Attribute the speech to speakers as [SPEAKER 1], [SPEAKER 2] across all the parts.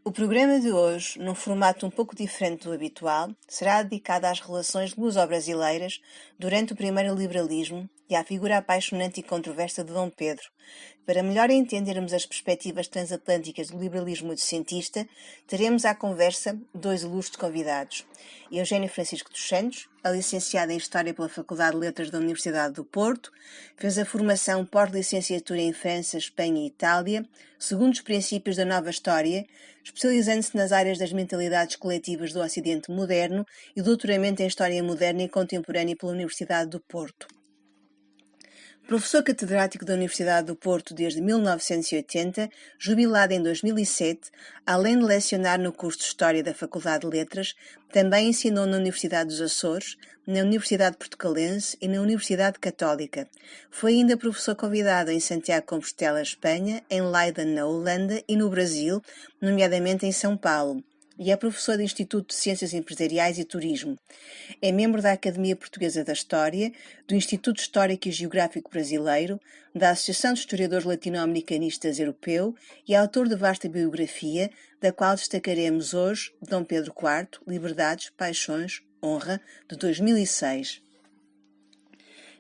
[SPEAKER 1] O programa de hoje, num formato um pouco diferente do habitual, será dedicado às relações luso-brasileiras durante o primeiro liberalismo e à figura apaixonante e controversa de Dom Pedro. Para melhor entendermos as perspectivas transatlânticas do liberalismo oitocentista, teremos à conversa dois ilustres convidados. Eugênio Francisco dos Santos, é licenciado em História pela Faculdade de Letras da Universidade do Porto, fez a formação pós-licenciatura em França, Espanha e Itália, segundo os princípios da Nova História, especializando-se nas áreas das mentalidades coletivas do Ocidente moderno e doutoramento em História Moderna e Contemporânea pela Universidade do Porto. Professor catedrático da Universidade do Porto desde 1980, jubilado em 2007, além de lecionar no curso de História da Faculdade de Letras, também ensinou na Universidade dos Açores, na Universidade Portucalense e na Universidade Católica. Foi ainda professor convidado em Santiago de Compostela, Espanha, em Leiden, na Holanda e no Brasil, nomeadamente em São Paulo. E é professor do Instituto de Ciências Empresariais e Turismo. É membro da Academia Portuguesa da História, do Instituto Histórico e Geográfico Brasileiro, da Associação de Historiadores Latino-Americanistas Europeu e autor de vasta biografia, da qual destacaremos hoje Dom Pedro IV, Liberdades, Paixões, Honra, de 2006.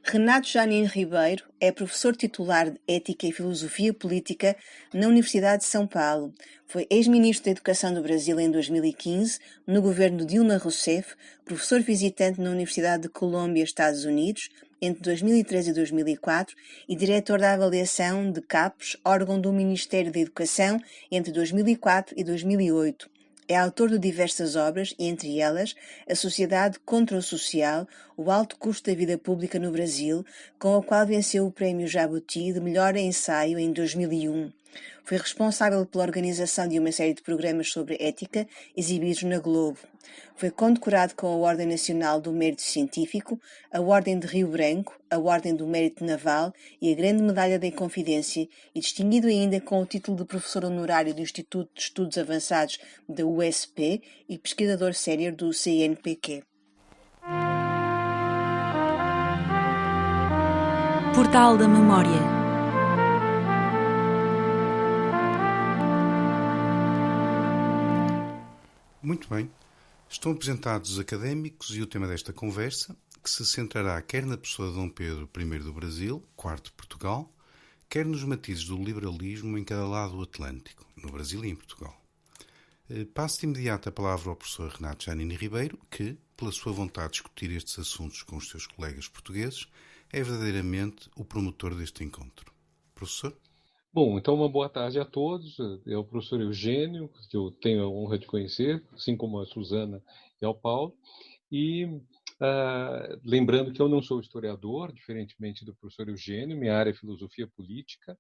[SPEAKER 1] Renato Janine Ribeiro é professor titular de Ética e Filosofia Política na Universidade de São Paulo. Foi ex-ministro da Educação do Brasil em 2015, no governo de Dilma Rousseff, professor visitante na Universidade de Colômbia, Estados Unidos, entre 2003 e 2004, e diretor da avaliação de CAPES, órgão do Ministério da Educação, entre 2004 e 2008. É autor de diversas obras, e entre elas A Sociedade contra o Social, o alto custo da vida pública no Brasil, com a qual venceu o Prémio Jabuti de melhor ensaio em 2001. Foi responsável pela organização de uma série de programas sobre ética exibidos na Globo. Foi condecorado com a Ordem Nacional do Mérito Científico, a Ordem de Rio Branco, a Ordem do Mérito Naval e a Grande Medalha da Inconfidência, e distinguido ainda com o título de professor honorário do Instituto de Estudos Avançados da USP e pesquisador sénior do CNPq.
[SPEAKER 2] Portal da Memória.
[SPEAKER 3] Muito bem. Estão apresentados os académicos e o tema desta conversa, que se centrará quer na pessoa de Dom Pedro I do Brasil, IV de Portugal, quer nos matizes do liberalismo em cada lado do Atlântico, no Brasil e em Portugal. Passo de imediato a palavra ao professor Renato Janine Ribeiro, que, pela sua vontade de discutir estes assuntos com os seus colegas portugueses, é verdadeiramente o promotor deste encontro. Professor?
[SPEAKER 4] Bom, então uma boa tarde a todos. É o professor Eugênio, que eu tenho a honra de conhecer, assim como a Suzana e ao Paulo. E lembrando que eu não sou historiador, diferentemente do professor Eugênio, minha área é filosofia política,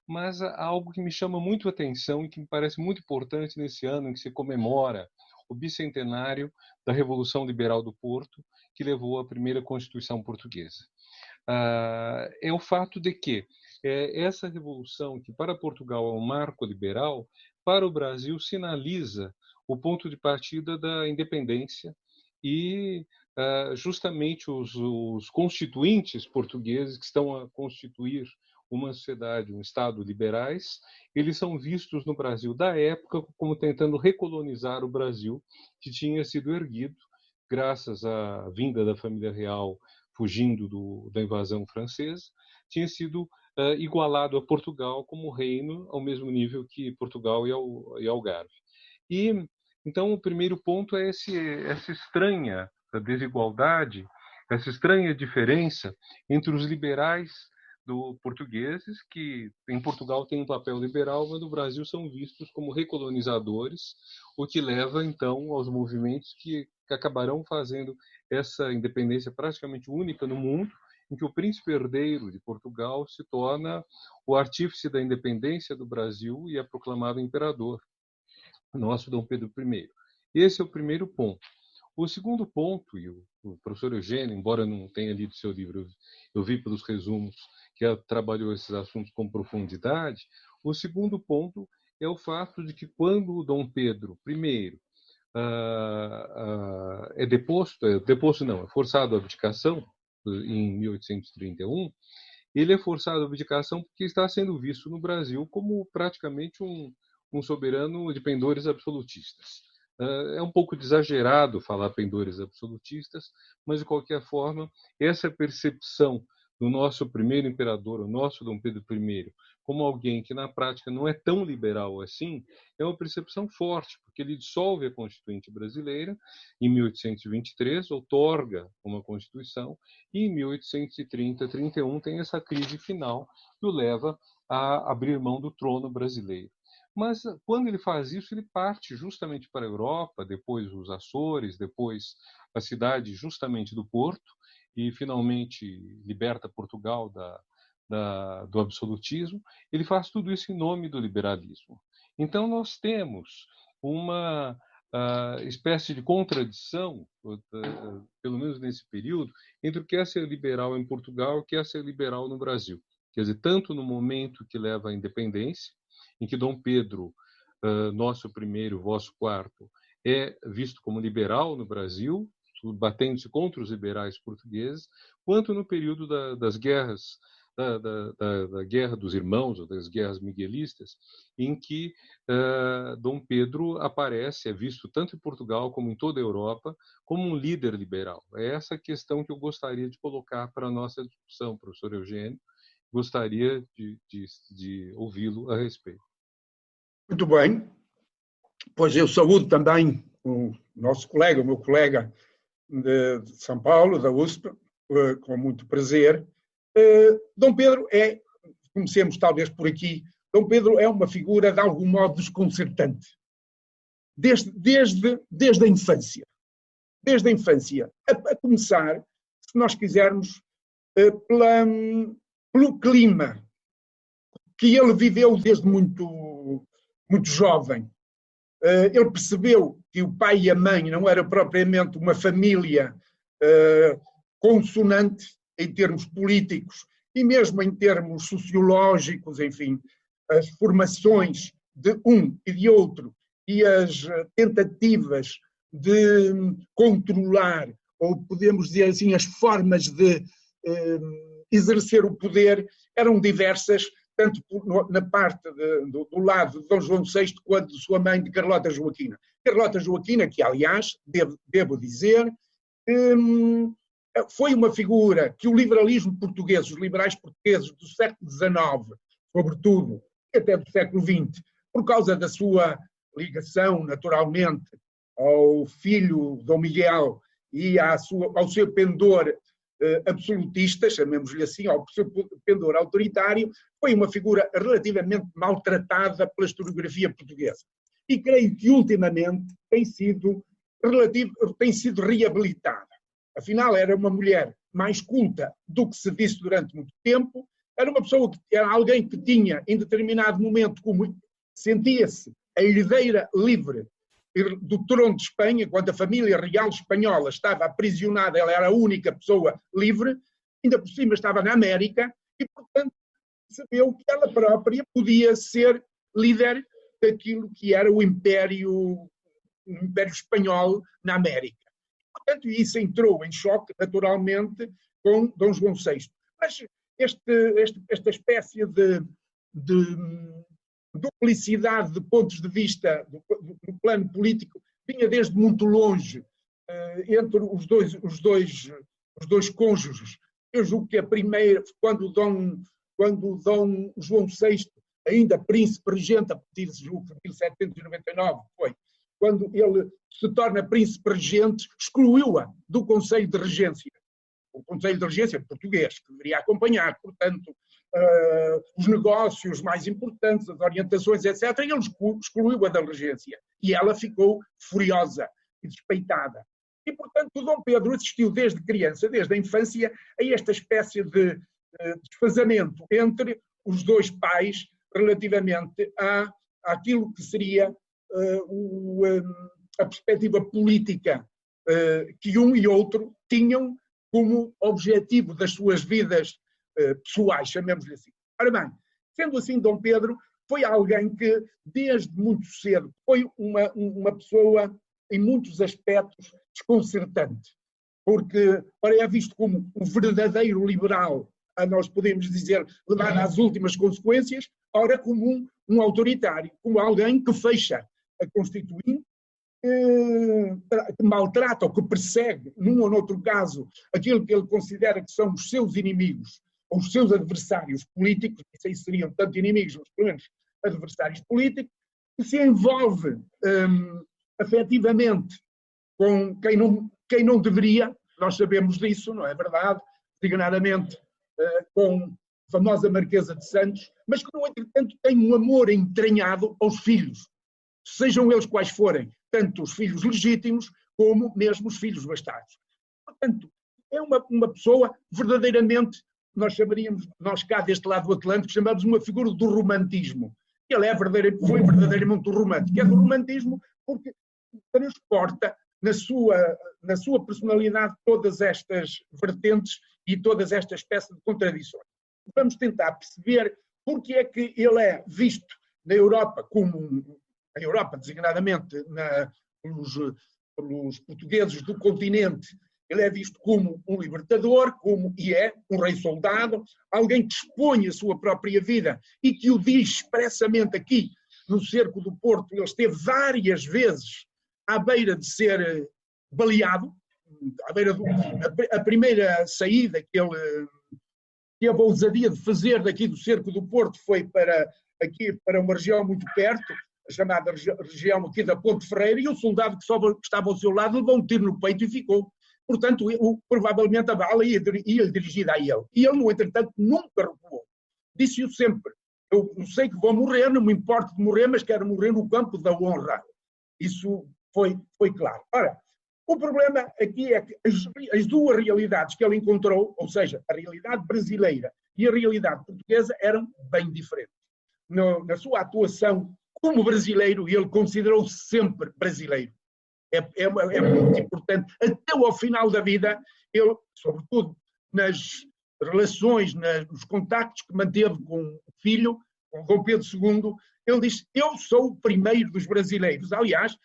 [SPEAKER 4] mas há algo que me chama muito a atenção e que me parece muito importante nesse ano em que se comemora o bicentenário da Revolução Liberal do Porto, que levou à primeira Constituição Portuguesa. É o fato de que essa revolução, que para Portugal é um marco liberal, para o Brasil sinaliza o ponto de partida da independência e justamente os constituintes portugueses que estão a constituir uma sociedade, um Estado liberais, eles são vistos no Brasil da época como tentando recolonizar o Brasil, que tinha sido erguido graças à vinda da família real fugindo da invasão francesa, tinha sido igualado a Portugal como reino ao mesmo nível que Portugal e Algarve. E então o primeiro ponto é essa estranha desigualdade, essa estranha diferença entre os liberais portugueses, que em Portugal têm um papel liberal, mas no Brasil são vistos como recolonizadores, o que leva então aos movimentos que acabarão fazendo essa independência praticamente única no mundo, em que o príncipe herdeiro de Portugal se torna o artífice da independência do Brasil e é proclamado imperador, nosso Dom Pedro I. Esse é o primeiro ponto. O segundo ponto, e o professor Eugênio, embora não tenha lido seu livro, eu vi pelos resumos que ela trabalhou esses assuntos com profundidade, o segundo ponto é o fato de que quando o Dom Pedro I é forçado à abdicação em 1831, ele é forçado à abdicação porque está sendo visto no Brasil como praticamente um um soberano de pendores absolutistas. É um pouco exagerado falar pendores absolutistas, mas, de qualquer forma, essa percepção do nosso primeiro imperador, o nosso Dom Pedro I, como alguém que, na prática, não é tão liberal assim, é uma percepção forte, porque ele dissolve a Constituinte brasileira em 1823, outorga uma Constituição, e em 1830-31 tem essa crise final que o leva a abrir mão do trono brasileiro. Mas, quando ele faz isso, ele parte justamente para a Europa, depois os Açores, depois a cidade justamente do Porto, e finalmente liberta Portugal do absolutismo. Ele faz tudo isso em nome do liberalismo. Então, nós temos uma espécie de contradição, pelo menos nesse período, entre o que é ser liberal em Portugal e o que é ser liberal no Brasil. Quer dizer, tanto no momento que leva à independência, em que Dom Pedro, nosso primeiro, vosso quarto, é visto como liberal no Brasil, batendo-se contra os liberais portugueses, quanto no período das guerras, da Guerra dos Irmãos, ou das guerras miguelistas, em que Dom Pedro aparece, é visto tanto em Portugal como em toda a Europa, como um líder liberal. É essa questão que eu gostaria de colocar para a nossa discussão, professor Eugênio. Gostaria de ouvi-lo a respeito.
[SPEAKER 5] Muito bem. Pois eu saúdo também o nosso colega, o meu colega de São Paulo, da USP, com muito prazer. Dom Pedro comecemos talvez por aqui, Dom Pedro é uma figura de algum modo desconcertante. Desde a infância. Desde a infância. A começar, se nós quisermos, pelo clima que ele viveu desde muito, muito jovem. Ele percebeu que o pai e a mãe não era propriamente uma família consonante em termos políticos e mesmo em termos sociológicos, enfim, as formações de um e de outro e as tentativas de controlar, ou podemos dizer assim, as formas de exercer o poder eram diversas, tanto na parte do lado de Dom João VI quanto de sua mãe, de Carlota Joaquina. Carlota Joaquina, que aliás, devo dizer, foi uma figura que o liberalismo português, os liberais portugueses do século XIX, sobretudo, e até do século XX, por causa da sua ligação, naturalmente, ao filho Dom Miguel e ao seu pendor absolutista, chamemos-lhe assim, ao seu pendor autoritário, foi uma figura relativamente maltratada pela historiografia portuguesa. E creio que ultimamente tem sido reabilitada. Afinal, era uma mulher mais culta do que se disse durante muito tempo, era alguém que tinha, em determinado momento, como sentia-se a herdeira livre do trono de Espanha, quando a família real espanhola estava aprisionada, ela era a única pessoa livre, ainda por cima estava na América, e, portanto, percebeu que ela própria podia ser líder daquilo que era o Império Espanhol na América. Portanto, isso entrou em choque, naturalmente, com Dom João VI. Mas esta espécie de duplicidade de pontos de vista no plano político vinha desde muito longe entre os dois cônjuges. Eu julgo que a primeira, quando Dom João VI, ainda príncipe regente, a partir de 1799, foi, quando ele se torna príncipe regente, excluiu-a do Conselho de Regência. O Conselho de Regência português, que deveria acompanhar, portanto, os negócios mais importantes, as orientações, etc., ele excluiu-a da regência. E ela ficou furiosa e despeitada. E, portanto, o Dom Pedro assistiu desde criança, desde a infância, a esta espécie de desfazamento entre os dois pais relativamente àquilo que seria a perspectiva política que um e outro tinham como objetivo das suas vidas pessoais, chamemos-lhe assim. Ora bem, sendo assim, Dom Pedro foi alguém que, desde muito cedo, foi uma pessoa, em muitos aspectos, desconcertante, porque é visto como um verdadeiro liberal nós podemos dizer, levar às últimas consequências, ora como um autoritário, como alguém que fecha a Constituinte, que maltrata ou que persegue, num ou noutro caso, aquilo que ele considera que são os seus inimigos ou os seus adversários políticos, isso aí seriam tanto inimigos, mas pelo menos adversários políticos, que se envolve afetivamente com quem não deveria, nós sabemos disso, não é verdade? Designadamente com a famosa Marquesa de Santos, mas que, no entretanto, tem um amor entranhado aos filhos, sejam eles quais forem, tanto os filhos legítimos como mesmo os filhos bastardos. Portanto, é uma pessoa verdadeiramente, nós cá deste lado do Atlântico, chamamos uma figura do romantismo. Ele foi verdadeiramente romântico. É do romantismo porque transporta na sua personalidade todas estas vertentes e todas estas espécies de contradições. Vamos tentar perceber porque é que ele é visto na Europa como, a Europa designadamente pelos portugueses do continente, ele é visto como um libertador, e é um rei-soldado, alguém que expõe a sua própria vida e que o diz expressamente aqui no cerco do Porto. Ele esteve várias vezes à beira de ser baleado, a primeira saída que ele teve a ousadia de fazer daqui do cerco do Porto foi para uma região muito perto, chamada região aqui da Ponte Ferreira, e o soldado que estava ao seu lado levou um tiro no peito e ficou. Portanto, provavelmente a bala ia dirigida a ele. E ele, no entretanto, nunca recuou. Disse-o sempre: eu sei que vou morrer, não me importo de morrer, mas quero morrer no campo da honra. Isso foi claro. Ora, o problema aqui é que as duas realidades que ele encontrou, ou seja, a realidade brasileira e a realidade portuguesa, eram bem diferentes. Na sua atuação como brasileiro, ele considerou-se sempre brasileiro. É muito importante. Até ao final da vida, ele, sobretudo nas relações, nos contactos que manteve com o filho, com Dom Pedro II, ele diz: eu sou o primeiro dos brasileiros. Aliás,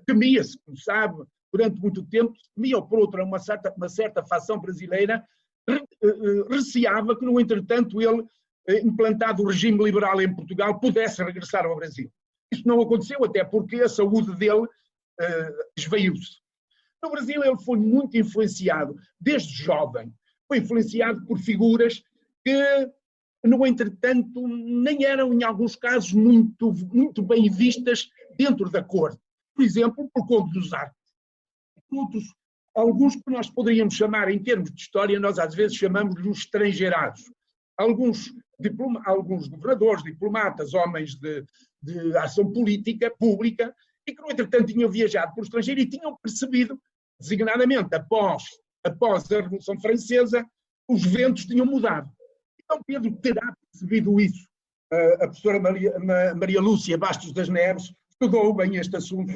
[SPEAKER 5] temia-se, como sabe, durante muito tempo, temia, ou por outra, uma certa facção brasileira, receava que, no entretanto, ele, implantado o regime liberal em Portugal, pudesse regressar ao Brasil. Isso não aconteceu, até porque a saúde dele esvaiu-se. No Brasil ele foi muito influenciado, desde jovem, foi influenciado por figuras que, no entretanto, nem eram, em alguns casos, muito bem vistas dentro da corte. Por exemplo, por Conde dos Arcos. Alguns que nós poderíamos chamar, em termos de história, nós às vezes chamamos de estrangeirados. Alguns governadores, diplomatas, homens de ação política, pública, e que, no entretanto, tinham viajado pelo estrangeiro e tinham percebido, designadamente após a Revolução Francesa, os ventos tinham mudado. Então Pedro terá percebido isso. A professora Maria Lúcia Bastos das Neves estudou bem este assunto,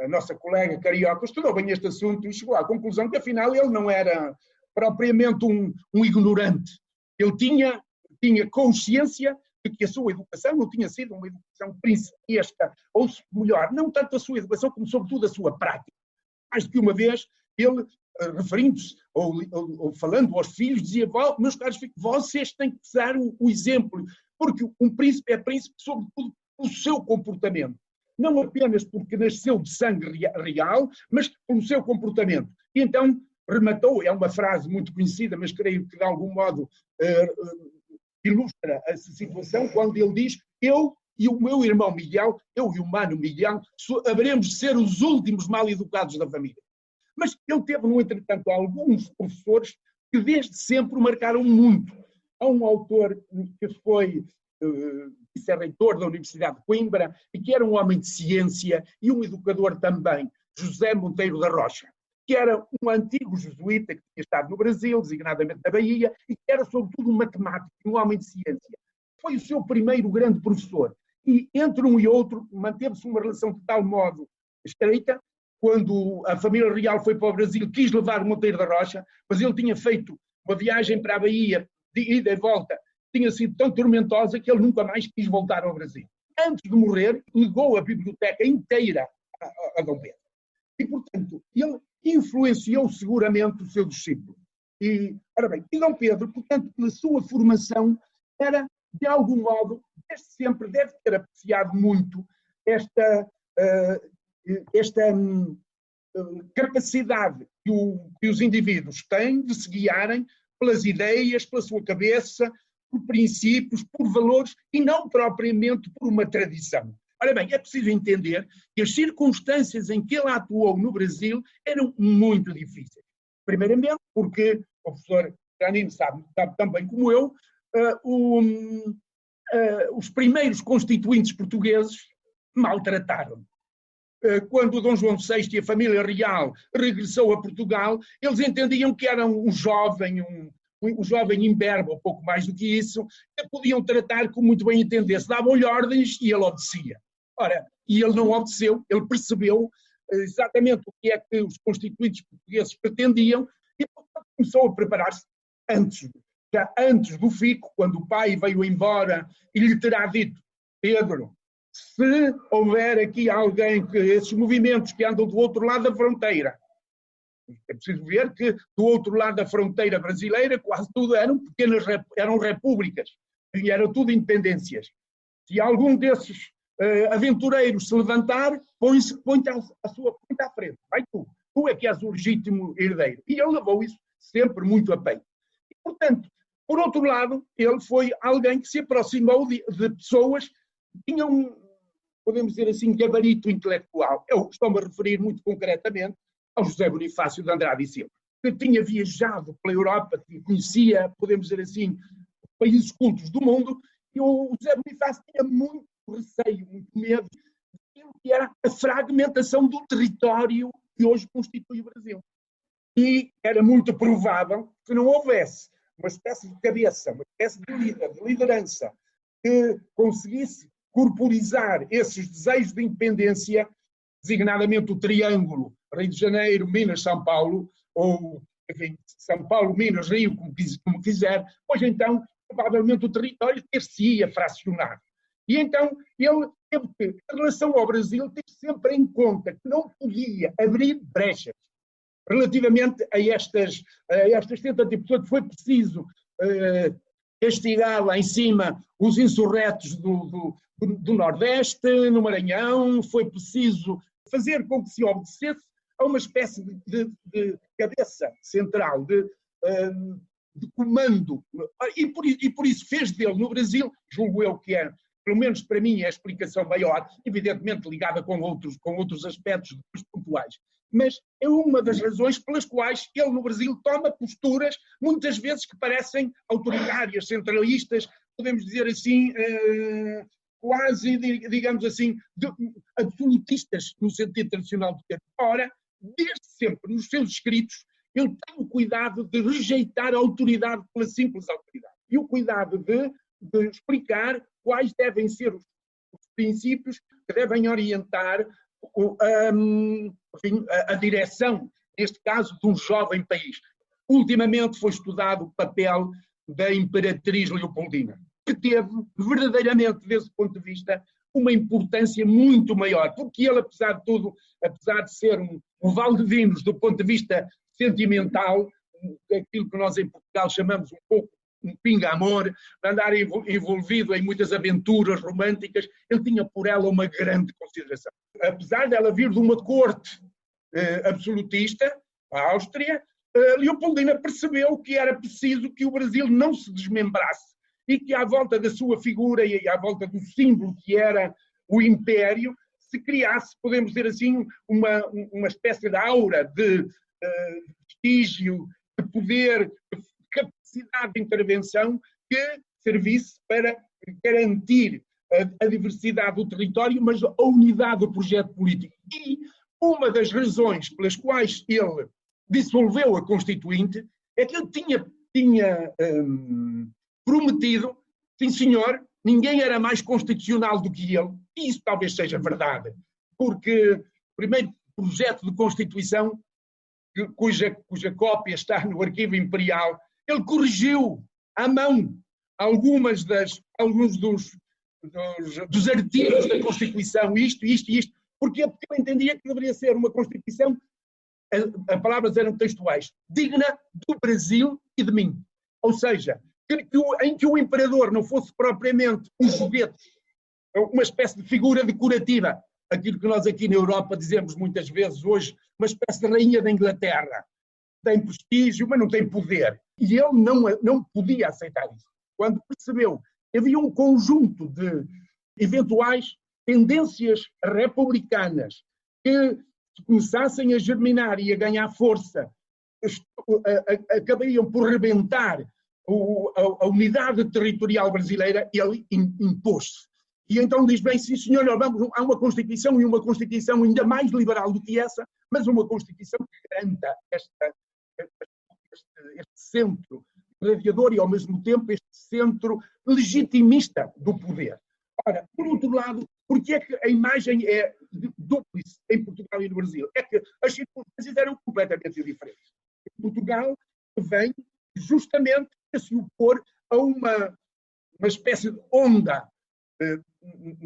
[SPEAKER 5] a nossa colega carioca estudou bem este assunto e chegou à conclusão que, afinal, ele não era propriamente um ignorante. Ele tinha consciência de que a sua educação não tinha sido uma educação principesca, ou melhor, não tanto a sua educação como, sobretudo, a sua prática. Mais do que uma vez, ele, referindo-se ou falando aos filhos, dizia: meus caros filhos, vocês têm que dar o exemplo, porque um príncipe é príncipe, sobretudo, pelo seu comportamento. Não apenas porque nasceu de sangue real, mas pelo seu comportamento. E então rematou, é uma frase muito conhecida, mas creio que de algum modo ilustra essa situação, quando ele diz: eu e o meu irmão Miguel, eu e o mano Miguel, haveremos de ser os últimos mal educados da família. Mas ele teve, no entretanto, alguns professores que desde sempre o marcaram muito. Há um autor que foi vice-reitor da Universidade de Coimbra e que era um homem de ciência e um educador também, José Monteiro da Rocha, que era um antigo jesuíta que tinha estado no Brasil, designadamente na Bahia, e que era, sobretudo, um matemático, um homem de ciência. Foi o seu primeiro grande professor. E entre um e outro manteve-se uma relação de tal modo estreita. Quando a família real foi para o Brasil, quis levar o Monteiro da Rocha, mas ele tinha feito uma viagem para a Bahia, de ida e volta, tinha sido tão tormentosa que ele nunca mais quis voltar ao Brasil. Antes de morrer, legou a biblioteca inteira a Dom Pedro. E, portanto, ele influenciou seguramente o seu discípulo. Ora bem, e Dom Pedro, portanto, pela sua formação, era, de algum modo, desde sempre deve ter apreciado muito esta capacidade que os indivíduos têm de se guiarem pelas ideias, pela sua cabeça, por princípios, por valores e não propriamente por uma tradição. Ora bem, é preciso entender que as circunstâncias em que ele atuou no Brasil eram muito difíceis. Primeiramente, porque o professor Janino sabe tão bem como eu, os primeiros constituintes portugueses maltrataram. Quando Dom João VI e a família real regressou a Portugal, eles entendiam que era um jovem imberbe, ou pouco mais do que isso, que podiam tratar como muito bem entendesse. Davam-lhe ordens e ele obedecia. Ora, e ele não obedeceu, ele percebeu exatamente o que é que os constituintes portugueses pretendiam e começou a preparar-se já antes do fico, quando o pai veio embora e lhe terá dito: Pedro, se houver aqui alguém que esses movimentos que andam do outro lado da fronteira, é preciso ver que do outro lado da fronteira brasileira quase tudo eram repúblicas, e eram tudo independências. Se algum desses aventureiros se levantar, põe-te à frente, vai tu é que és o legítimo herdeiro. E ele levou isso sempre muito a peito. E, portanto, por outro lado, ele foi alguém que se aproximou de pessoas que tinham, podemos dizer assim, gabarito intelectual. Eu estou-me a referir muito concretamente ao José Bonifácio de Andrade e Silva, que tinha viajado pela Europa, que conhecia, podemos dizer assim, países cultos do mundo, e o José Bonifácio tinha muito receio, muito medo daquilo que era a fragmentação do território que hoje constitui o Brasil. E era muito provável que não houvesse uma espécie de cabeça, uma espécie de líder, de liderança, que conseguisse corporizar esses desejos de independência, designadamente o triângulo Rio de Janeiro, Minas, São Paulo, ou, enfim, São Paulo, Minas, Rio, como quiser, pois então, provavelmente o território ter-se-ia fracionar. E então, ele teve que, em relação ao Brasil, teve sempre em conta que não podia abrir brechas relativamente a estas tentativas. Portanto, foi preciso castigar lá em cima os insurretos do Nordeste, no Maranhão, foi preciso fazer com que se obedecesse a uma espécie de cabeça central, de comando. E por isso fez dele, no Brasil, julgo eu que é, pelo menos para mim, é a explicação maior, evidentemente ligada com outros aspectos pontuais. Mas é uma das razões pelas quais ele, no Brasil, toma posturas, muitas vezes, que parecem autoritárias, centralistas, podemos dizer assim, quase, digamos assim, absolutistas, no sentido tradicional do termo. Ora, desde sempre, nos seus escritos, ele tem o cuidado de rejeitar a autoridade pela simples autoridade. E o cuidado de explicar quais devem ser os princípios que devem orientar a direção, neste caso, de um jovem país. Ultimamente foi estudado o papel da Imperatriz Leopoldina, que teve verdadeiramente, desse ponto de vista, uma importância muito maior, porque ele, apesar de tudo, apesar de ser um Valdevinos do ponto de vista sentimental, aquilo que nós em Portugal chamamos um pouco um pinga-amor, andar envolvido em muitas aventuras românticas, ele tinha por ela uma grande consideração. Apesar dela vir de uma corte absolutista, a Áustria, Leopoldina percebeu que era preciso que o Brasil não se desmembrasse e que à volta da sua figura e à volta do símbolo que era o Império, se criasse, podemos dizer assim, uma espécie de aura de prestígio, de poder, de capacidade de intervenção que servisse para garantir a diversidade do território, mas a unidade do projeto político. E uma das razões pelas quais ele dissolveu a Constituinte é que ele tinha prometido, sim senhor, ninguém era mais constitucional do que ele, e isso talvez seja verdade, porque o primeiro projeto de Constituição, cuja cópia está no Arquivo Imperial, ele corrigiu à mão alguns dos artigos da Constituição, isto, porque ele entendia que deveria ser uma Constituição as palavras eram textuais, digna do Brasil e de mim. Ou seja, em que o imperador não fosse propriamente um joguete, uma espécie de figura decorativa, aquilo que nós aqui na Europa dizemos muitas vezes hoje, uma espécie de rainha da Inglaterra. Tem prestígio, mas não tem poder. E ele não podia aceitar isso. Quando percebeu que havia um conjunto de eventuais tendências republicanas que começassem a germinar e a ganhar força, acabariam por rebentar a unidade territorial brasileira, ele impôs-se. E então diz bem, sim senhor, há uma Constituição, e uma Constituição ainda mais liberal do que essa, mas uma Constituição que garanta este centro gladiador e ao mesmo tempo este centro legitimista do poder. Ora, por outro lado, porque é que a imagem é dúplice em Portugal e no Brasil? É que as circunstâncias eram completamente diferentes. Portugal vem justamente a se opor a uma espécie de onda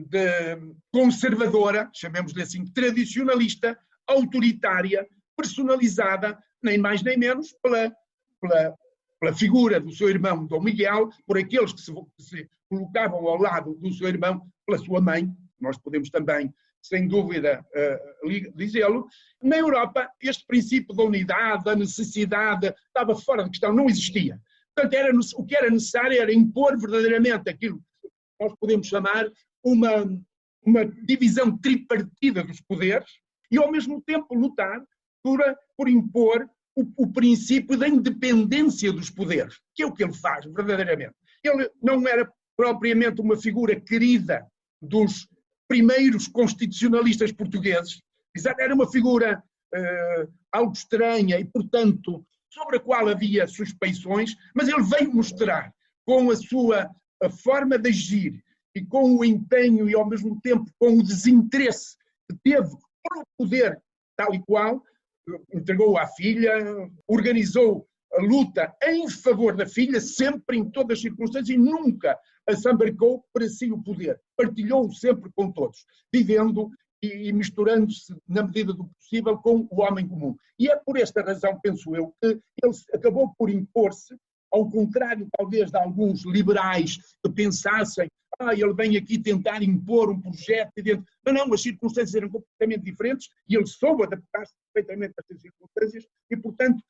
[SPEAKER 5] de conservadora, chamemos-lhe assim, tradicionalista, autoritária, personalizada, nem mais nem menos, pela figura do seu irmão Dom Miguel, por aqueles que se colocavam ao lado do seu irmão, pela sua mãe, nós podemos também, sem dúvida, dizê-lo. Na Europa, este princípio da unidade, da necessidade, estava fora de questão, não existia. Portanto, o que era necessário era impor verdadeiramente aquilo que nós podemos chamar uma divisão tripartida dos poderes e, ao mesmo tempo, lutar por impor o princípio da independência dos poderes, que é o que ele faz, verdadeiramente. Ele não era propriamente uma figura querida dos primeiros constitucionalistas portugueses, era uma figura algo estranha e, portanto, sobre a qual havia suspeições, mas ele veio mostrar, com a sua forma de agir e com o empenho e, ao mesmo tempo, com o desinteresse que teve pelo poder tal e qual, entregou à filha, organizou a luta em favor da filha, sempre, em todas as circunstâncias, e nunca assambarcou para si o poder. Partilhou-o sempre com todos, vivendo e misturando-se, na medida do possível, com o homem comum. E é por esta razão, penso eu, que ele acabou por impor-se, ao contrário, talvez, de alguns liberais que pensassem ele vem aqui tentar impor um projeto. Não, as circunstâncias eram completamente diferentes e ele soube adaptar-se perfeitamente a essas circunstâncias e, portanto,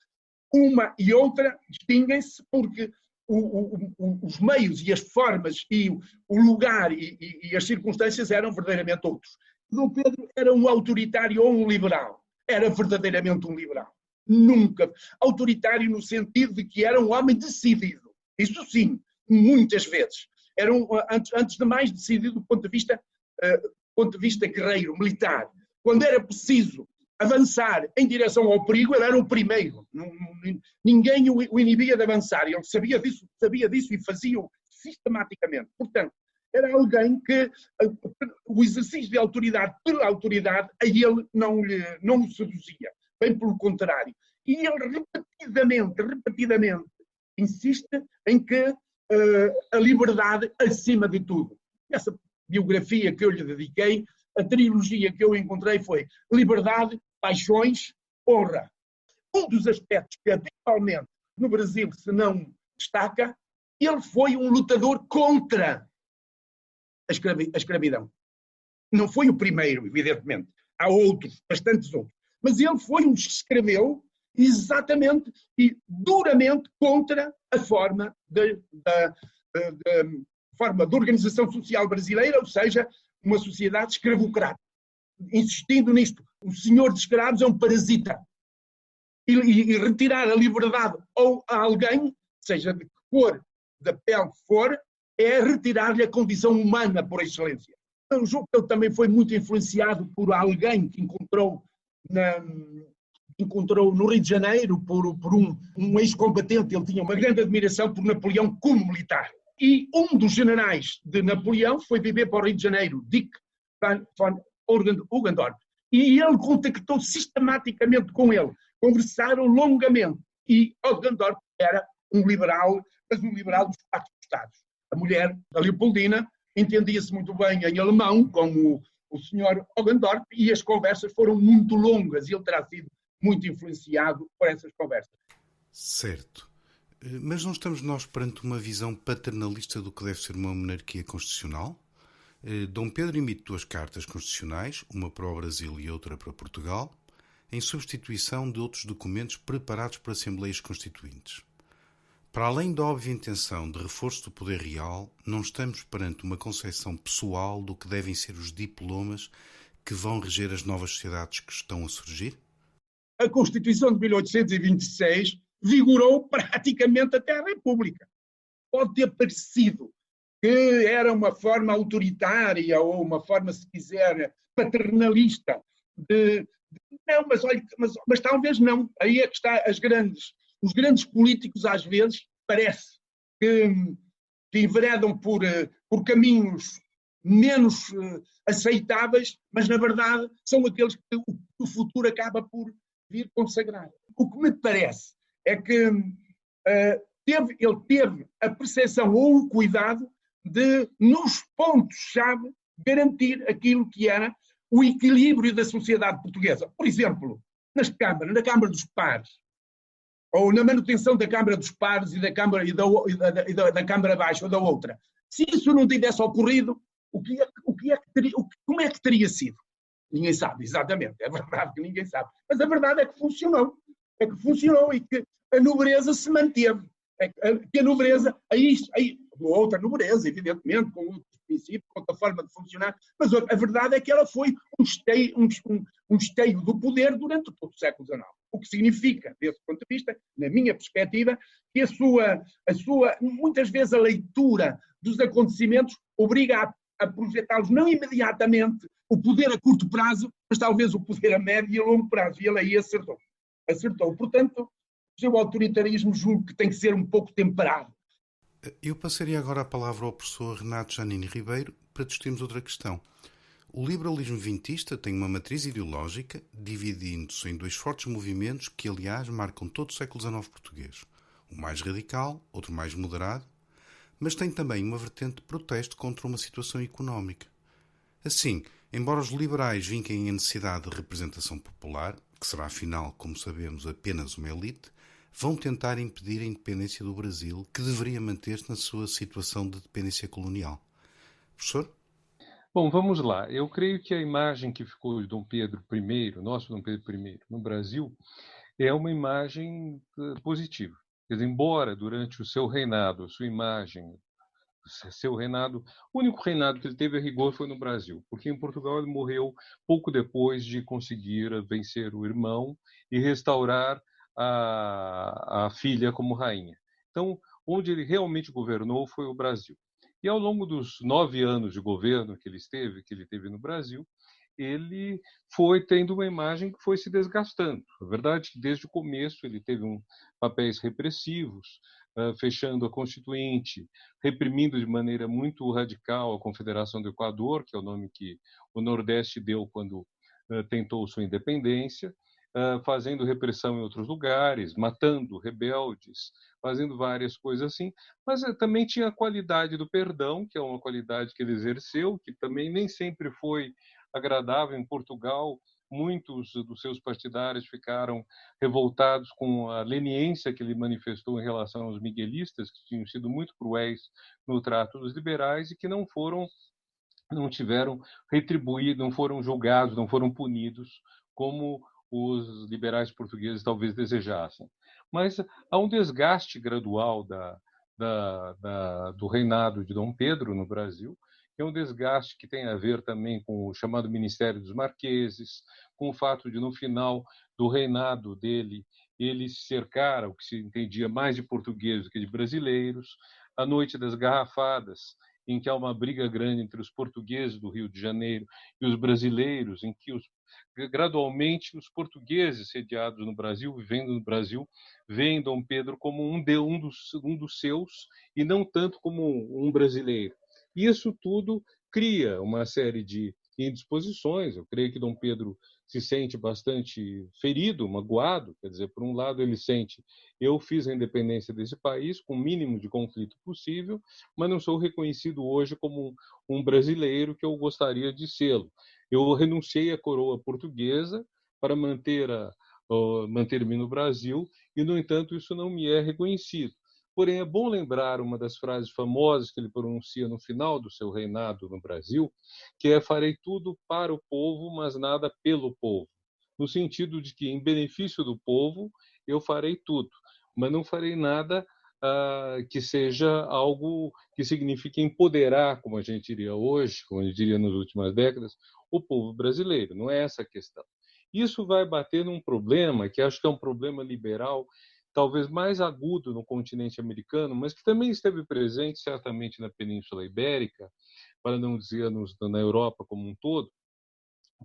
[SPEAKER 5] uma e outra distinguem-se porque os meios e as formas e o lugar e as circunstâncias eram verdadeiramente outros. Dom Pedro era um autoritário ou um liberal? Era verdadeiramente um liberal. Nunca. Autoritário no sentido de que era um homem decidido. Isso sim, muitas vezes. Era antes de mais decidido do ponto de vista guerreiro, militar. Quando era preciso avançar em direção ao perigo, ele era o primeiro. Ninguém o inibia de avançar. Ele sabia disso e fazia-o sistematicamente. Portanto, era alguém que o exercício de autoridade pela autoridade a ele não o seduzia. Bem pelo contrário. E ele repetidamente insiste em que a liberdade acima de tudo. Essa biografia que eu lhe dediquei, a trilogia que eu encontrei foi Liberdade, Paixões, Honra. Um dos aspectos que habitualmente no Brasil se não destaca, ele foi um lutador contra a escravidão. Não foi o primeiro, evidentemente. Há outros, bastantes outros. Mas ele foi um que escreveu exatamente e duramente contra a forma de organização social brasileira, ou seja, uma sociedade escravocrata. Insistindo nisto, o senhor de escravos é um parasita. E retirar a liberdade a alguém, seja de que cor da pele for, é retirar-lhe a condição humana por excelência. Eu julgo que ele também foi muito influenciado por alguém que encontrou no Rio de Janeiro, por um ex-combatente. Ele tinha uma grande admiração por Napoleão como militar. E um dos generais de Napoleão foi viver para o Rio de Janeiro, Dick von Hogendorp. E ele contactou sistematicamente com ele. Conversaram longamente. E Hogendorp era um liberal, mas um liberal dos quatro estados. A mulher, a Leopoldina, entendia-se muito bem em alemão, como o senhor Hogendorp, e as conversas foram muito longas. Ele terá sido muito influenciado por essas conversas.
[SPEAKER 3] Certo. Mas não estamos nós perante uma visão paternalista do que deve ser uma monarquia constitucional? Dom Pedro emite 2 cartas constitucionais, uma para o Brasil e outra para Portugal, em substituição de outros documentos preparados por Assembleias Constituintes. Para além da óbvia intenção de reforço do poder real, não estamos perante uma concepção pessoal do que devem ser os diplomas que vão reger as novas sociedades que estão a surgir?
[SPEAKER 5] A Constituição de 1826 vigorou praticamente até a República. Pode ter parecido que era uma forma autoritária ou uma forma, se quiser, paternalista não, mas talvez não. Aí é que está os grandes políticos, às vezes, parece que enveredam por caminhos menos aceitáveis, mas, na verdade, são aqueles que o futuro acaba por vir consagrar. O que me parece é que ele teve a percepção ou o cuidado de, nos pontos-chave, garantir aquilo que era o equilíbrio da sociedade portuguesa. Por exemplo, na Câmara dos Pares, ou na manutenção da Câmara dos Pares e da Câmara Baixa ou da outra. Se isso não tivesse ocorrido, como é que teria sido? Ninguém sabe, exatamente. É verdade que ninguém sabe. Mas a verdade é que funcionou. E que a nobreza se manteve. Que a nobreza, outra nobreza, evidentemente, com outros princípios, com outra forma de funcionar, mas a verdade é que ela foi um esteio do poder durante todo o século XIX. O que significa, desse ponto de vista, na minha perspectiva, que a sua muitas vezes a leitura dos acontecimentos obriga a projetá-los não imediatamente o poder a curto prazo, mas talvez o poder a médio e a longo prazo. E ele aí acertou. Portanto, o seu autoritarismo julgo que tem que ser um pouco temperado.
[SPEAKER 3] Eu passaria agora a palavra ao professor Renato Janine Ribeiro para discutirmos outra questão. O liberalismo vintista tem uma matriz ideológica, dividindo-se em 2 fortes movimentos que, aliás, marcam todo o século XIX português. O mais radical, outro mais moderado, mas tem também uma vertente de protesto contra uma situação económica. Assim, embora os liberais vinquem a necessidade de representação popular, que será afinal, como sabemos, apenas uma elite, vão tentar impedir a independência do Brasil, que deveria manter-se na sua situação de dependência colonial. Professor?
[SPEAKER 4] Bom, vamos lá. Eu creio que a imagem que ficou de Dom Pedro I, nosso Dom Pedro I, no Brasil, é uma imagem positiva. Quer dizer, embora durante o seu reinado, a sua imagem, seu reinado, o único reinado que ele teve a rigor foi no Brasil, porque em Portugal ele morreu pouco depois de conseguir vencer o irmão e restaurar a filha como rainha. Então, onde ele realmente governou foi o Brasil. E ao longo dos 9 anos de governo que ele teve no Brasil, ele foi tendo uma imagem que foi se desgastando. A verdade é que desde o começo ele teve papéis repressivos, fechando a Constituinte, reprimindo de maneira muito radical a Confederação do Equador, que é o nome que o Nordeste deu quando tentou sua independência, fazendo repressão em outros lugares, matando rebeldes, fazendo várias coisas assim, mas também tinha a qualidade do perdão, que é uma qualidade que ele exerceu, que também nem sempre foi agradável. Em Portugal, muitos dos seus partidários ficaram revoltados com a leniência que ele manifestou em relação aos miguelistas, que tinham sido muito cruéis no trato dos liberais e que não tiveram retribuído, não foram julgados, não foram punidos como os liberais portugueses talvez desejassem. Mas há um desgaste gradual do reinado de Dom Pedro no Brasil, que é um desgaste que tem a ver também com o chamado Ministério dos Marqueses, com o fato de, no final do reinado dele, ele se cercar, o que se entendia, mais de portugueses do que de brasileiros, a Noite das Garrafadas, em que há uma briga grande entre os portugueses do Rio de Janeiro e os brasileiros, em que gradualmente os portugueses sediados no Brasil, vivendo no Brasil, veem Dom Pedro como um dos seus e não tanto como um brasileiro. Isso tudo cria uma série de indisposições. Eu creio que Dom Pedro se sente bastante ferido, magoado. Quer dizer, por um lado ele sente: eu fiz a independência desse país com o mínimo de conflito possível, mas não sou reconhecido hoje como um brasileiro que eu gostaria de sê-lo. Eu renunciei à coroa portuguesa para manter manter-me no Brasil, e, no entanto, isso não me é reconhecido. Porém, é bom lembrar uma das frases famosas que ele pronuncia no final do seu reinado no Brasil, que é: farei tudo para o povo, mas nada pelo povo. No sentido de que, em benefício do povo, eu farei tudo, mas não farei nada que seja algo que signifique empoderar, como a gente diria hoje, como a gente diria nas últimas décadas, o povo brasileiro. Não é essa a questão. Isso vai bater num problema que acho que é um problema liberal, talvez mais agudo no continente americano, mas que também esteve presente certamente na Península Ibérica, para não dizer na Europa como um todo,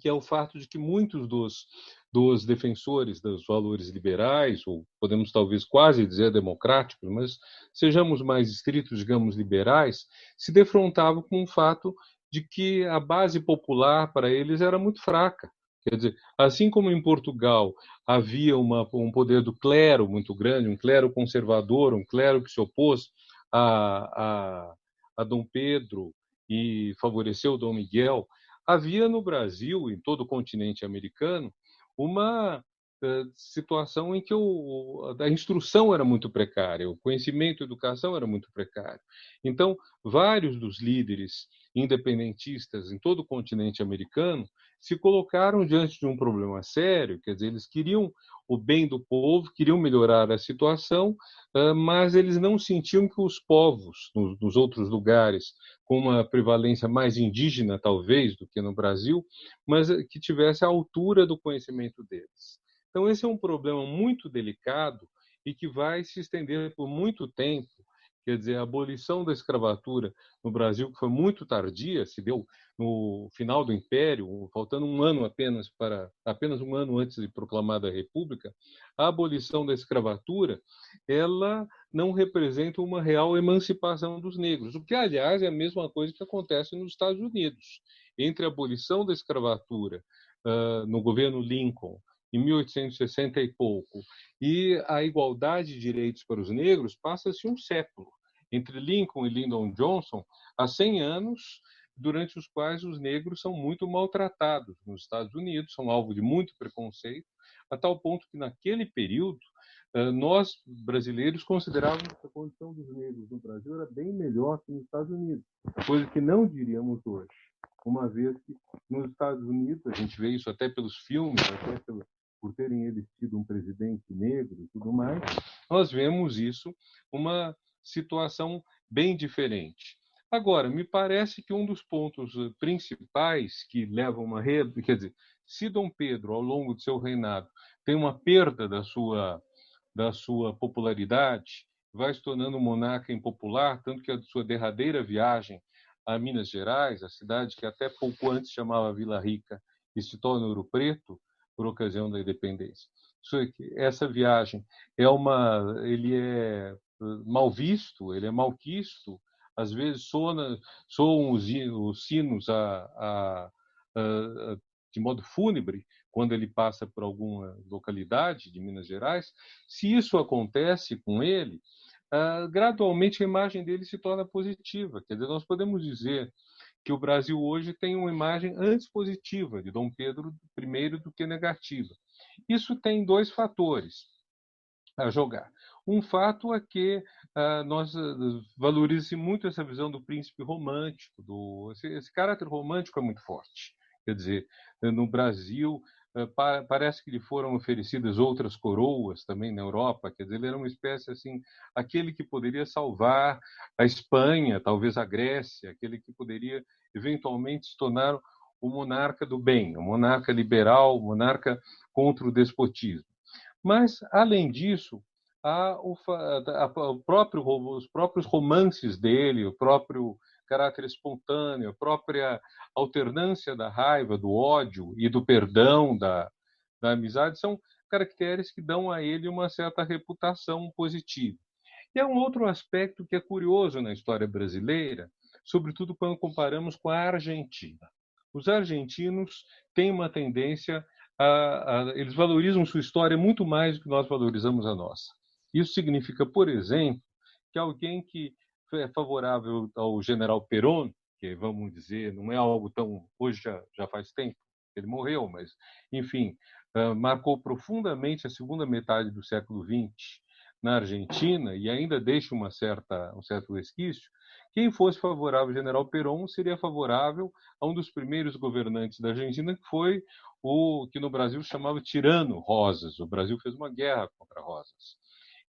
[SPEAKER 4] que é o fato de que muitos dos defensores dos valores liberais, ou podemos talvez quase dizer democráticos, mas sejamos mais estritos, digamos liberais, se defrontavam com o fato de que a base popular para eles era muito fraca. Quer dizer, assim como em Portugal havia um poder do clero muito grande, um clero conservador, um clero que se opôs a Dom Pedro e favoreceu Dom Miguel, havia no Brasil, em todo o continente americano, uma situação em que a instrução era muito precária, o conhecimento e a educação era muito precário. Então, vários dos líderes independentistas em todo o continente americano se colocaram diante de um problema sério, quer dizer, eles queriam o bem do povo, queriam melhorar a situação, mas eles não sentiam que os povos nos outros lugares, com uma prevalência mais indígena, talvez, do que no Brasil, mas que tivesse a altura do conhecimento deles. Então, esse é um problema muito delicado e que vai se estender por muito tempo. Quer dizer, a abolição da escravatura no Brasil, que foi muito tardia, se deu no final do Império, faltando um ano apenas um ano antes de proclamada a República, a abolição da escravatura, ela não representa uma real emancipação dos negros, o que, aliás, é a mesma coisa que acontece nos Estados Unidos. Entre a abolição da escravatura no governo Lincoln, em 1860 e pouco, e a igualdade de direitos para os negros, passa-se um século. Entre Lincoln e Lyndon Johnson, há 100 anos, durante os quais os negros são muito maltratados nos Estados Unidos, são alvo de muito preconceito, a tal ponto que, naquele período, nós, brasileiros, considerávamos que a condição dos negros no Brasil era bem melhor que nos Estados Unidos, coisa que não diríamos hoje, uma vez que nos Estados Unidos, a gente vê isso até pelos filmes, até por terem eles tido um presidente negro e tudo mais, nós vemos isso, uma situação bem diferente. Agora, me parece que um dos pontos principais que levam quer dizer, se Dom Pedro, ao longo de seu reinado, tem uma perda da sua popularidade, vai se tornando um monarca impopular, tanto que a sua derradeira viagem a Minas Gerais, a cidade que até pouco antes chamava Vila Rica e se torna Ouro Preto, por ocasião da independência. Essa viagem ele é mal visto, ele é malquisto, às vezes soam os sinos de modo fúnebre quando ele passa por alguma localidade de Minas Gerais. Se isso acontece com ele, gradualmente a imagem dele se torna positiva. Quer dizer, nós podemos dizer que o Brasil hoje tem uma imagem antes positiva de Dom Pedro I do que negativa. Isso tem dois fatores a jogar. Um fato é que nós valorizamos muito essa visão do príncipe romântico, esse caráter romântico é muito forte. Quer dizer, no Brasil, parece que lhe foram oferecidas outras coroas também na Europa, quer dizer, ele era uma espécie assim, aquele que poderia salvar a Espanha, talvez a Grécia, aquele que poderia eventualmente se tornar o monarca do bem, o monarca liberal, o monarca contra o despotismo. Mas, além disso, os próprios romances dele, o próprio caráter espontâneo, a própria alternância da raiva, do ódio e do perdão, da amizade, são caracteres que dão a ele uma certa reputação positiva. E há um outro aspecto que é curioso na história brasileira, sobretudo quando comparamos com a Argentina. Os argentinos têm uma tendência eles valorizam sua história muito mais do que nós valorizamos a nossa. Isso significa, por exemplo, que alguém que é favorável ao general Perón, que, vamos dizer, não é algo tão... Hoje já faz tempo que ele morreu, mas, enfim, marcou profundamente a segunda metade do século XX na Argentina e ainda deixa um certo resquício, quem fosse favorável ao general Perón seria favorável a um dos primeiros governantes da Argentina, que foi o que no Brasil chamava tirano Rosas. O Brasil fez uma guerra contra Rosas.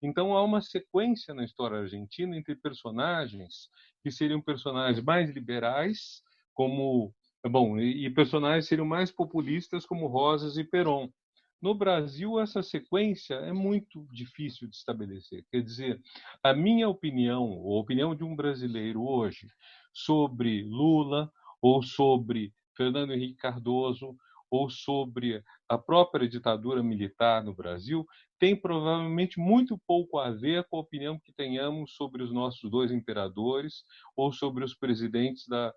[SPEAKER 4] Então há uma sequência na história argentina entre personagens que seriam personagens mais liberais, e personagens seriam mais populistas, como Rosas e Perón. No Brasil, essa sequência é muito difícil de estabelecer. Quer dizer, a minha opinião, ou a opinião de um brasileiro hoje, sobre Lula, ou sobre Fernando Henrique Cardoso, ou sobre a própria ditadura militar no Brasil, tem provavelmente muito pouco a ver com a opinião que tenhamos sobre os nossos dois imperadores ou sobre os presidentes da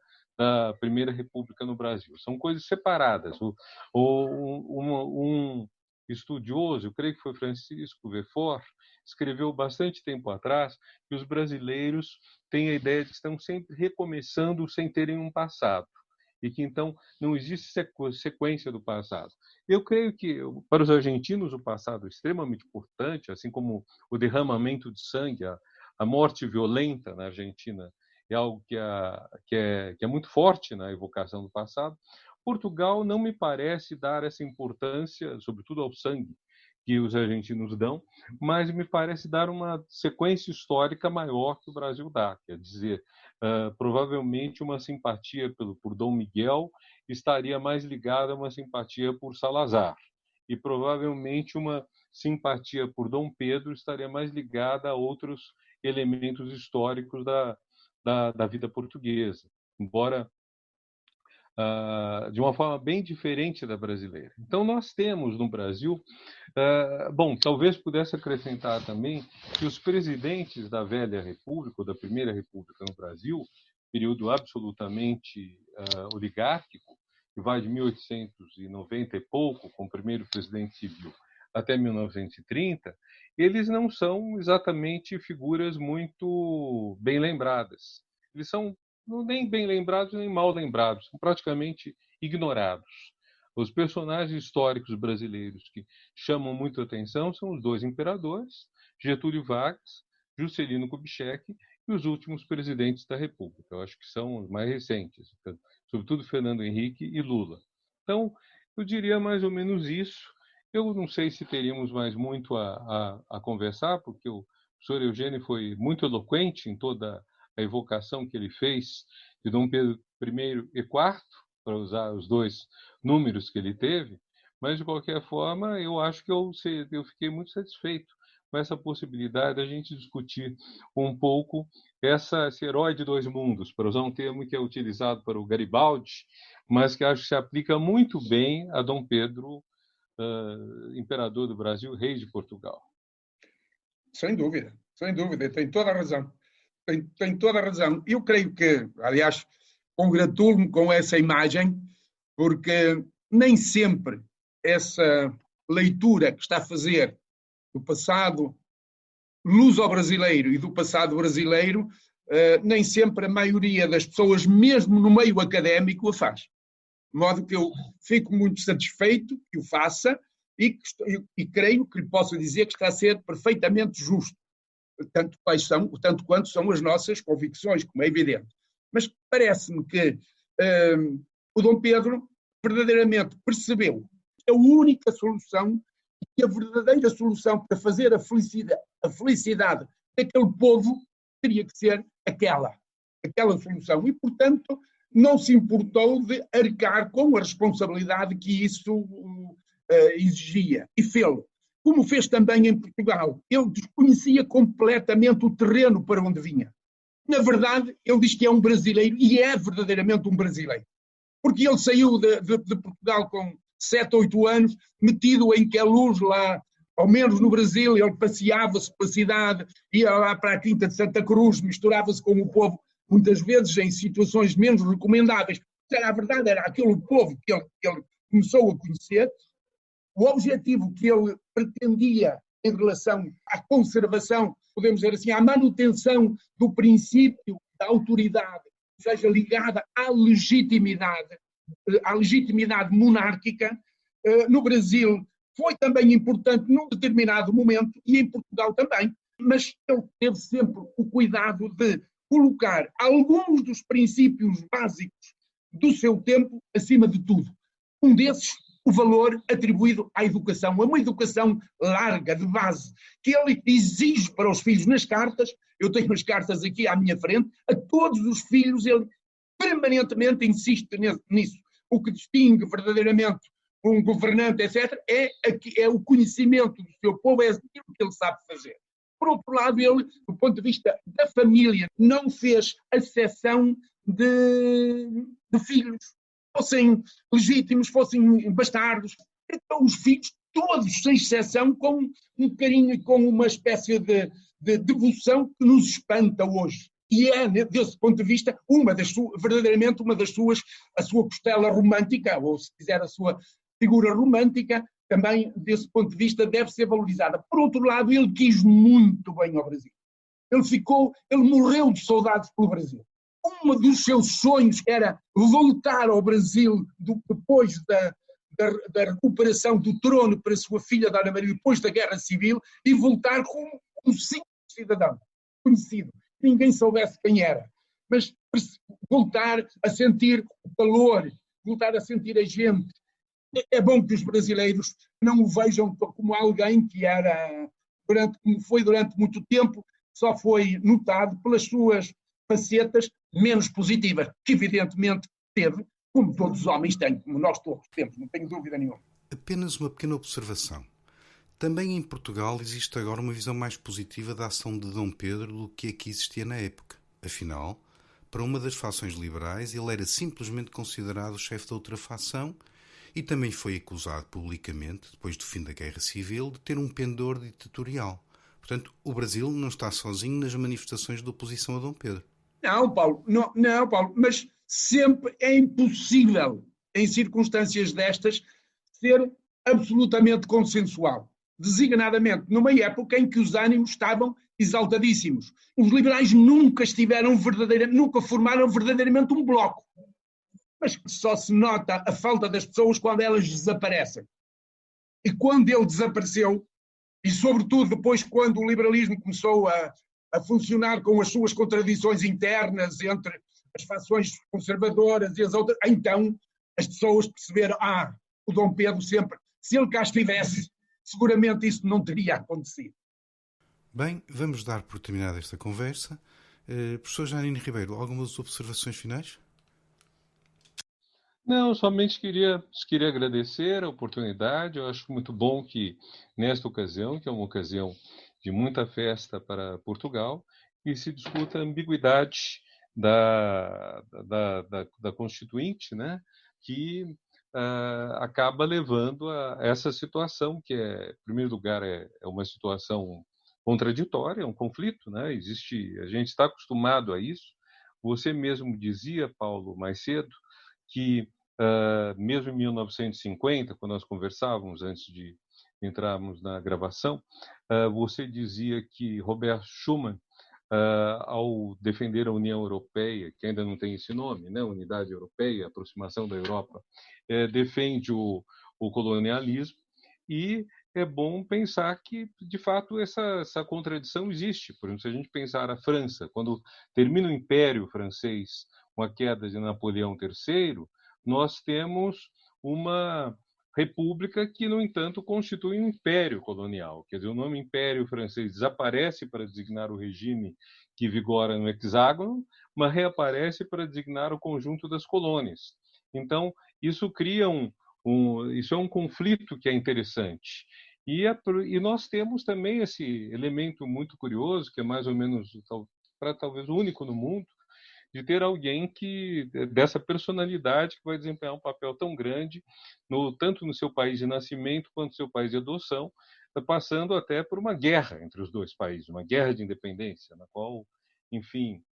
[SPEAKER 4] Primeira República no Brasil. São coisas separadas. Um estudioso, eu creio que foi Francisco Verfort, escreveu bastante tempo atrás que os brasileiros têm a ideia de que estão sempre recomeçando sem terem um passado e que, então, não existe sequência do passado. Eu creio que, para os argentinos, o passado é extremamente importante, assim como o derramamento de sangue, a morte violenta na Argentina é algo que é muito forte na evocação do passado. Portugal não me parece dar essa importância, sobretudo ao sangue, que os argentinos dão, mas me parece dar uma sequência histórica maior que o Brasil dá. Quer dizer, provavelmente uma simpatia por Dom Miguel estaria mais ligada a uma simpatia por Salazar, e provavelmente uma simpatia por Dom Pedro estaria mais ligada a outros elementos históricos da vida portuguesa, embora de uma forma bem diferente da brasileira. Então, nós temos no Brasil, talvez pudesse acrescentar também que os presidentes da Velha República, ou da Primeira República no Brasil, período absolutamente oligárquico, que vai de 1890 e pouco, com o primeiro presidente civil, até 1930, eles não são exatamente figuras muito bem lembradas. Eles são nem bem lembrados, nem mal lembrados, são praticamente ignorados. Os personagens históricos brasileiros que chamam muito a atenção são os dois imperadores, Getúlio Vargas, Juscelino Kubitschek e os últimos presidentes da República. Eu acho que são os mais recentes, sobretudo Fernando Henrique e Lula. Então, eu diria mais ou menos isso. Eu não sei se teríamos mais muito a conversar, porque o professor Eugênio foi muito eloquente em toda a evocação que ele fez de Dom Pedro I e IV, para usar os dois números que ele teve, mas, de qualquer forma, eu acho que eu fiquei muito satisfeito com essa possibilidade da gente discutir um pouco esse herói de dois mundos, para usar um termo que é utilizado para o Garibaldi, mas que acho que se aplica muito bem a Dom Pedro, imperador do Brasil, rei de Portugal.
[SPEAKER 5] Sem dúvida, tem toda a razão. Tem toda a razão. Eu creio que, aliás, congratulo-me com essa imagem, porque nem sempre essa leitura que está a fazer do passado luso-brasileiro e do passado brasileiro, nem sempre a maioria das pessoas, mesmo no meio académico, a faz. De modo que eu fico muito satisfeito que o faça e creio que lhe posso dizer que está a ser perfeitamente justo. Tanto quanto são as nossas convicções, como é evidente. Mas parece-me que o Dom Pedro verdadeiramente percebeu que a única solução, que a verdadeira solução para fazer a felicidade daquele povo teria que ser aquela solução. E, portanto, não se importou de arcar com a responsabilidade que isso exigia. E fê-lo. Como fez também em Portugal. Ele desconhecia completamente o terreno para onde vinha. Na verdade, ele diz que é um brasileiro, e é verdadeiramente um brasileiro. Porque ele saiu de Portugal com 7, 8 anos, metido em Queluz, lá, ao menos no Brasil, ele passeava-se pela cidade, ia lá para a Quinta de Santa Cruz, misturava-se com o povo, muitas vezes em situações menos recomendáveis. A verdade era aquele povo que ele começou a conhecer. O objetivo que ele pretendia em relação à conservação, podemos dizer assim, à manutenção do princípio da autoridade, seja ligada à legitimidade monárquica. No Brasil, foi também importante num determinado momento e em Portugal também, mas ele teve sempre o cuidado de colocar alguns dos princípios básicos do seu tempo acima de tudo. Um desses, o valor atribuído à educação, a uma educação larga, de base, que ele exige para os filhos nas cartas. Eu tenho as cartas aqui à minha frente, a todos os filhos ele permanentemente insiste nisso. O que distingue verdadeiramente um governante, etc., é o conhecimento do seu povo, é aquilo que ele sabe fazer. Por outro lado, ele, do ponto de vista da família, não fez exceção de filhos, fossem legítimos, fossem bastardos. Então, os filhos, todos, sem exceção, com um carinho e com uma espécie de devoção que nos espanta hoje. E é, desse ponto de vista, verdadeiramente a sua costela romântica, ou se quiser a sua figura romântica, também desse ponto de vista deve ser valorizada. Por outro lado, ele quis muito bem ao Brasil. Ele morreu de saudades pelo Brasil. Um dos seus sonhos era voltar ao Brasil depois da recuperação do trono para sua filha Dona Maria, depois da Guerra Civil, e voltar como um simples cidadão, conhecido. Ninguém soubesse quem era. Mas voltar a sentir o calor, voltar a sentir a gente. É bom que os brasileiros não o vejam como alguém que como foi durante muito tempo, só foi notado pelas suas facetas menos positivas, que evidentemente teve, como todos os homens têm, como nós todos temos, não tenho dúvida nenhuma.
[SPEAKER 3] Apenas uma pequena observação. Também em Portugal existe agora uma visão mais positiva da ação de Dom Pedro do que aqui existia na época. Afinal, para uma das fações liberais, ele era simplesmente considerado o chefe da outra fação e também foi acusado publicamente, depois do fim da Guerra Civil, de ter um pendor ditatorial. Portanto, o Brasil não está sozinho nas manifestações de oposição a Dom Pedro.
[SPEAKER 5] Não, Paulo, mas sempre é impossível, em circunstâncias destas, ser absolutamente consensual. Designadamente, numa época em que os ânimos estavam exaltadíssimos. Os liberais nunca formaram verdadeiramente um bloco. Mas só se nota a falta das pessoas quando elas desaparecem. E quando ele desapareceu, e sobretudo depois quando o liberalismo começou a funcionar com as suas contradições internas entre as fações conservadoras e as outras, então as pessoas perceberam, o Dom Pedro sempre, se ele cá estivesse, seguramente isso não teria acontecido.
[SPEAKER 3] Bem, vamos dar por terminada esta conversa. Professor Janine Ribeiro, algumas observações finais?
[SPEAKER 4] Não, somente queria agradecer a oportunidade. Eu acho muito bom que, nesta ocasião, que é uma ocasião de muita festa para Portugal, que se discuta a ambiguidade da Constituinte, né, que acaba levando a essa situação, que, em primeiro lugar, é uma situação contraditória, é um conflito, né? A gente está acostumado a isso. Você mesmo dizia, Paulo, mais cedo, que mesmo em 1950, quando nós conversávamos antes de entrarmos na gravação, você dizia que Robert Schuman, ao defender a União Europeia, que ainda não tem esse nome, né, Unidade Europeia, aproximação da Europa, defende o colonialismo, e é bom pensar que, de fato, essa contradição existe. Por exemplo, se a gente pensar a França, quando termina o Império Francês com a queda de Napoleão III, nós temos uma república que, no entanto, constitui um império colonial. Quer dizer, o nome Império Francês desaparece para designar o regime que vigora no hexágono, mas reaparece para designar o conjunto das colônias. Então, isso cria isso é um conflito que é interessante. E nós temos também esse elemento muito curioso, que é mais ou menos, talvez, único no mundo, de ter alguém dessa personalidade que vai desempenhar um papel tão grande, tanto no seu país de nascimento quanto no seu país de adoção, passando até por uma guerra entre os dois países, uma guerra de independência, na qual, enfim,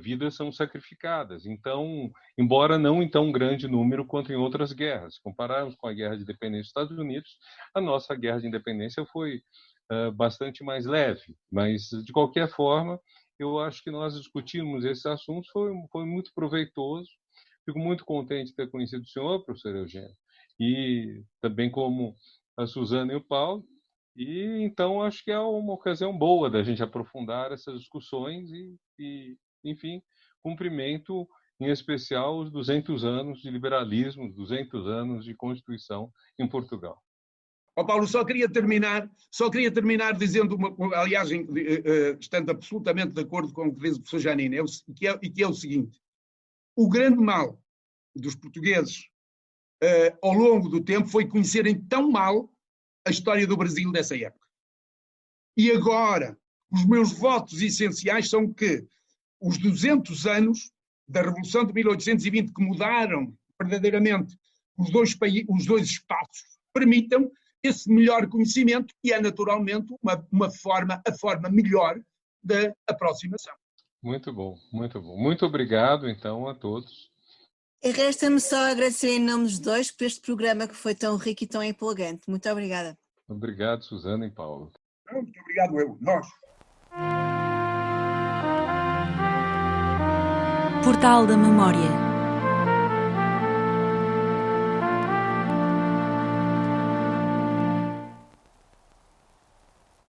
[SPEAKER 4] vidas são sacrificadas. Então, embora não em tão grande número quanto em outras guerras, compararmos com a guerra de independência dos Estados Unidos, a nossa guerra de independência foi bastante mais leve, mas, de qualquer forma, eu acho que nós discutimos esses assuntos, foi muito proveitoso. Fico muito contente de ter conhecido o senhor, professor Eugênio, e também como a Suzana e o Paulo. E então acho que é uma ocasião boa da gente aprofundar essas discussões enfim, cumprimento em especial os 200 anos de liberalismo, 200 anos de Constituição em Portugal.
[SPEAKER 5] Paulo, só queria terminar dizendo, aliás, estando absolutamente de acordo com o que diz o professor Janine, que é o seguinte: o grande mal dos portugueses ao longo do tempo foi conhecerem tão mal a história do Brasil dessa época. E agora, os meus votos essenciais são que os 200 anos da Revolução de 1820, que mudaram verdadeiramente os dois espaços, permitam esse melhor conhecimento, e é naturalmente a forma melhor da aproximação.
[SPEAKER 4] Muito bom, muito bom. Muito obrigado, então, a todos.
[SPEAKER 1] E resta-me só agradecer em nome dos dois por este programa que foi tão rico e tão empolgante. Muito obrigada.
[SPEAKER 4] Obrigado, Suzana e Paulo.
[SPEAKER 5] Muito obrigado, nós.
[SPEAKER 2] Portal da Memória.